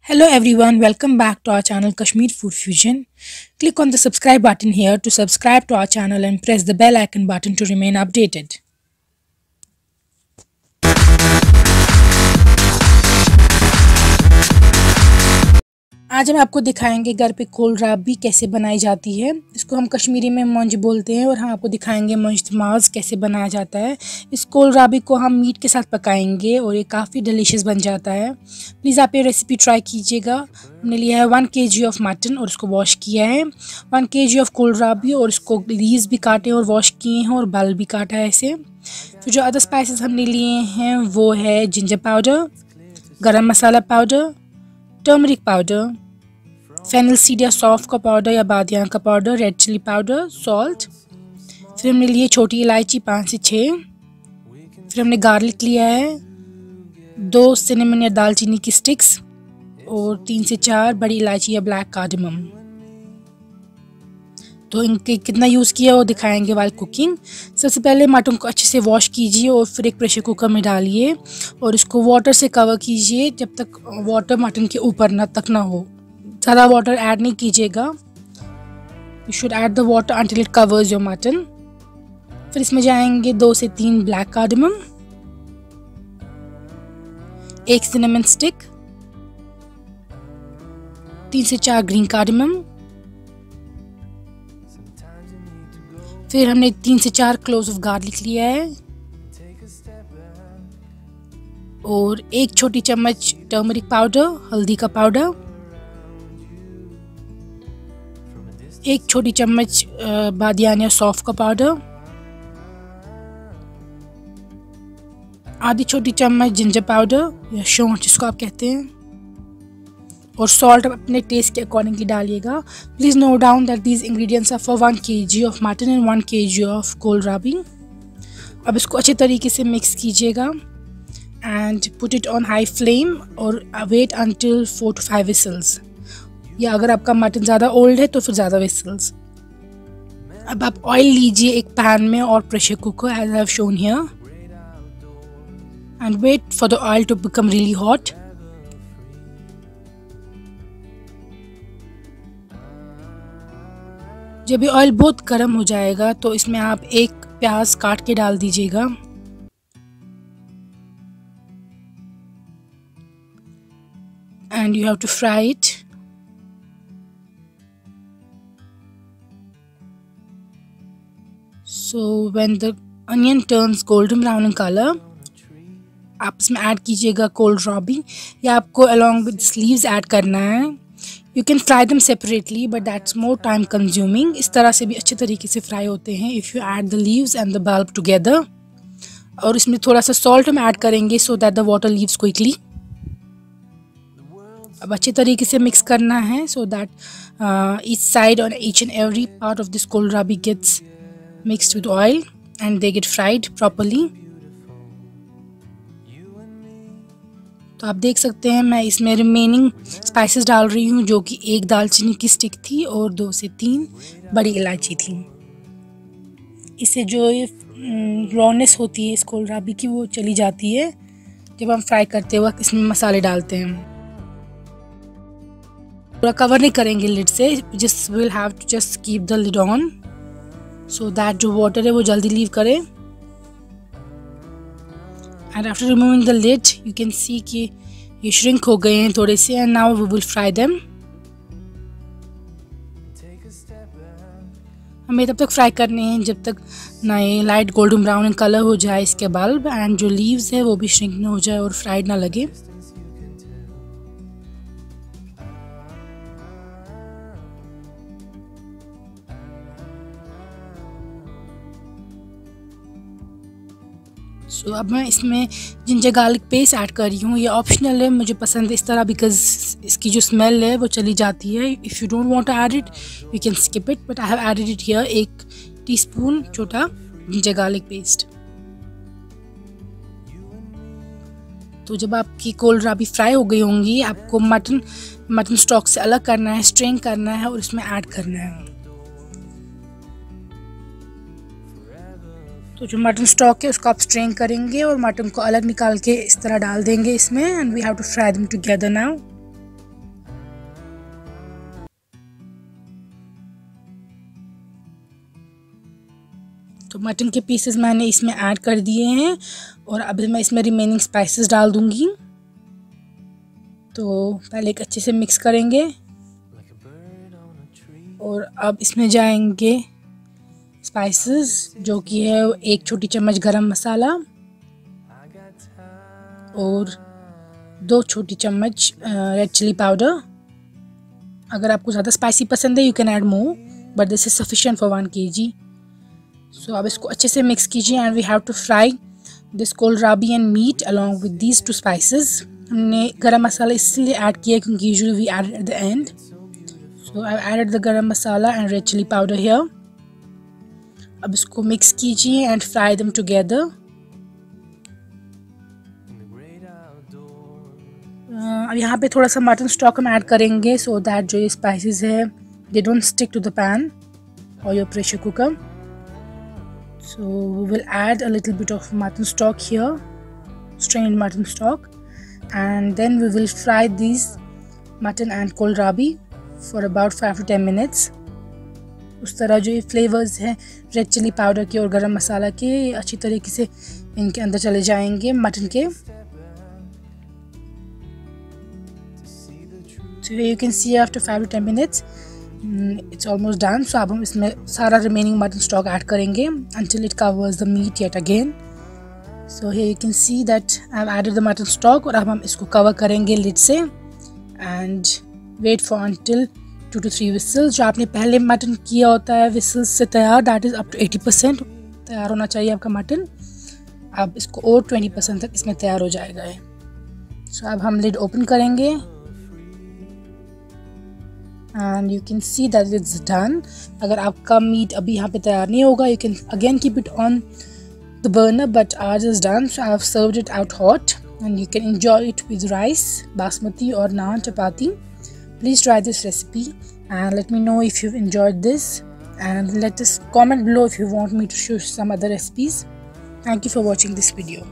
Hello everyone, welcome back to our channel Kashmir Food Fusion. Click on the subscribe button here to subscribe to our channel and press the bell icon button to remain updated. आज हम आपको दिखाएंगे घर पे कोलराबी कैसे बनाई जाती है। इसको हम कश्मीरी में मंज बोलते हैं और हम आपको दिखाएंगे मंजमाज कैसे बनाया जाता है। इस कोलराबी को हम मीट के साथ पकाएंगे और ये काफ़ी डिलीशियस बन जाता है। प्लीज़ आप ये रेसिपी ट्राई कीजिएगा। हमने लिया है 1 kg ऑफ मटन और उसको वॉश किया है, 1 kg ऑफ कोलराबी और उसको लीव्स भी काटे और वॉश किए हैं और बाल भी काटा है ऐसे। फिर जो अदर स्पाइसेस हमने लिए हैं वो है ginger powder, garam masala powder, turmeric powder, fennel seed या सौंफ का पाउडर या बादियान का powder, red chili powder, salt. फिर हमने लिए छोटी इलायची 5 से 6। फिर हमने गार्लिक लिया है, 2 सिनेमन या दालचीनी की स्टिक्स और 3 से 4 बड़ी इलायची या ब्लैक कार्डमम। तो इनके कितना यूज़ किया वो दिखाएंगे वाइल कुकिंग। सबसे पहले मटन को अच्छे से वॉश कीजिए और फिर एक प्रेशर कुकर में डालिए और इसको वाटर से कवर कीजिए जब तक वाटर मटन के ऊपर ना हो। ज़्यादा वाटर ऐड नहीं कीजिएगा। You should add the water until it covers your mutton. फिर इसमें जाएंगे 2 से 3 ब्लैक कार्डमम, 1 सिनेमन स्टिक, 3 से 4 ग्रीन कार्डमम। फिर हमने 3 से 4 क्लोव्स ऑफ गार्लिक लिया है और 1 छोटी चम्मच टर्मरिक पाउडर, हल्दी का पाउडर, 1 छोटी चम्मच बादियान या सौंफ का पाउडर, आधी छोटी चम्मच जिंजर पाउडर या शौंठ जिसको आप कहते हैं, और सॉल्ट अपने टेस्ट के अकॉर्डिंगली डालिएगा। Please note down that these ingredients are for 1 kg of mutton and 1 kg of kohlrabi. अब इसको अच्छे तरीके से मिक्स कीजिएगा and put it on high flame और वेट अंटिल 4 to 5 whistles, या अगर आपका मटन ज़्यादा ओल्ड है तो फिर ज़्यादा whistles। अब आप ऑयल लीजिए एक पैन में और pressure cooker as I have shown here and wait for the oil to become really hot. जब ये ऑयल बहुत गर्म हो जाएगा तो इसमें आप एक प्याज काट के डाल दीजिएगा and you have to fry it. So when the onion turns golden brown in colour, आप इसमें ऐड कीजिएगा कोलराबी, या आपको अलॉन्ग विद स्लीव्स ऐड करना है। यू कैन फ्राई दम separately but that's more time consuming. इस तरह से भी अच्छे तरीके से फ्राई होते हैं if you add the leaves and the bulb together. और इसमें थोड़ा सा सॉल्ट हम ऐड करेंगे so that the water leaves quickly. अब अच्छे तरीके से मिक्स करना है सो दैट ईच साइड और each and every part of this kohlrabi gets mixed with oil and they get fried properly. तो आप देख सकते हैं मैं इसमें रिमेनिंग स्पाइसेस डाल रही हूँ जो कि 1 दालचीनी की स्टिक थी और 2 से 3 बड़ी इलायची थी। इससे जो ये रॉनेस होती है इस कोलराबी की वो चली जाती है जब हम फ्राई करते वक्त इसमें मसाले डालते हैं। पूरा कवर नहीं करेंगे लिड से, just will have to just keep the lid on so that जो वाटर है वो जल्दी लीव करे। And after removing the lid, you can see कि ये shrink हो गए हैं थोड़े से and now we will fry them। हमें तब तक फ्राई करने हैं जब तक ना ये light golden brown in colour हो जाए इसके बल्ब एंड जो लीव्स है वो भी श्रिंक ना हो जाए और फ्राइड ना लगे। सो अब मैं इसमें जिंजर गार्लिक पेस्ट ऐड कर रही हूँ। ये ऑप्शनल है, मुझे पसंद है इस तरह बिकॉज इसकी जो स्मेल है वो चली जाती है। If you don't want to add it you can skip it but I have added it here 1 teaspoon छोटा जिंजर गार्लिक पेस्ट। तो जब आपकी कोलराबी फ्राई हो गई होंगी आपको मटन स्टॉक से अलग करना है, स्ट्रेन करना है और इसमें ऐड करना है। तो जो मटन स्टॉक है उसको आप स्ट्रेन करेंगे और मटन को अलग निकाल के इस तरह डाल देंगे इसमें and we have to fry them together now. तो मटन के पीसेस मैंने इसमें ऐड कर दिए हैं और अब मैं इसमें रिमेनिंग स्पाइसेस डाल दूंगी। तो पहले एक अच्छे से मिक्स करेंगे और अब इसमें जाएंगे स्पाइसेस, जो कि है 1 छोटी चम्मच गरम मसाला और 2 छोटी चम्मच रेड चिली पाउडर। अगर आपको ज़्यादा स्पाइसी पसंद है you can add more, but this is sufficient for 1 kg। So अब इसको अच्छे से मिक्स कीजिए and we have to fry this kohlrabi and meat along with these 2 spices. हमने गरम मसाला इसलिए ऐड किया क्योंकि usually we add at the end. So I added the garam masala and red chili powder here. अब इसको मिक्स कीजिए and fry them together. अब यहाँ पे थोड़ा सा मटन स्टॉक हम ऐड करेंगे सो दैट जो ये स्पाइसेस है they don't stick to the pan और your pressure cooker. So we will add a little bit of mutton stock here, strained mutton stock, and then we will fry these mutton and kohlrabi for about 5 to 10 minutes. उस तरह जो ये flavours हैं red chili powder के और गरम मसाला के अच्छी तरीके से इनके अंदर चले जाएंगे मटन के। So here you can see after 5 to 10 minutes it's almost done. So अब हम इसमें सारा remaining mutton stock ऐड करेंगे until it covers the meat yet again. So here you can see that I've added the mutton stock और अब हम इसको cover करेंगे lid से and wait for until 2 to 3 whistles। जो आपने पहले मटन किया होता है whistles से तैयार, that is up to 80% तैयार होना चाहिए आपका मटन। अब इसको और 20% तक इसमें तैयार हो जाएगा। So अब हम lid open करेंगे and you can see that it's done। अगर आपका मीट अभी यहाँ पे तैयार नहीं होगा you can again keep it on the burner, but ours is done so I have served it out hot and you can enjoy it with rice, basmati or naan, chapati। Please try this recipe and let me know if you've enjoyed this and let us comment below if you want me to show some other recipes। Thank you for watching this video।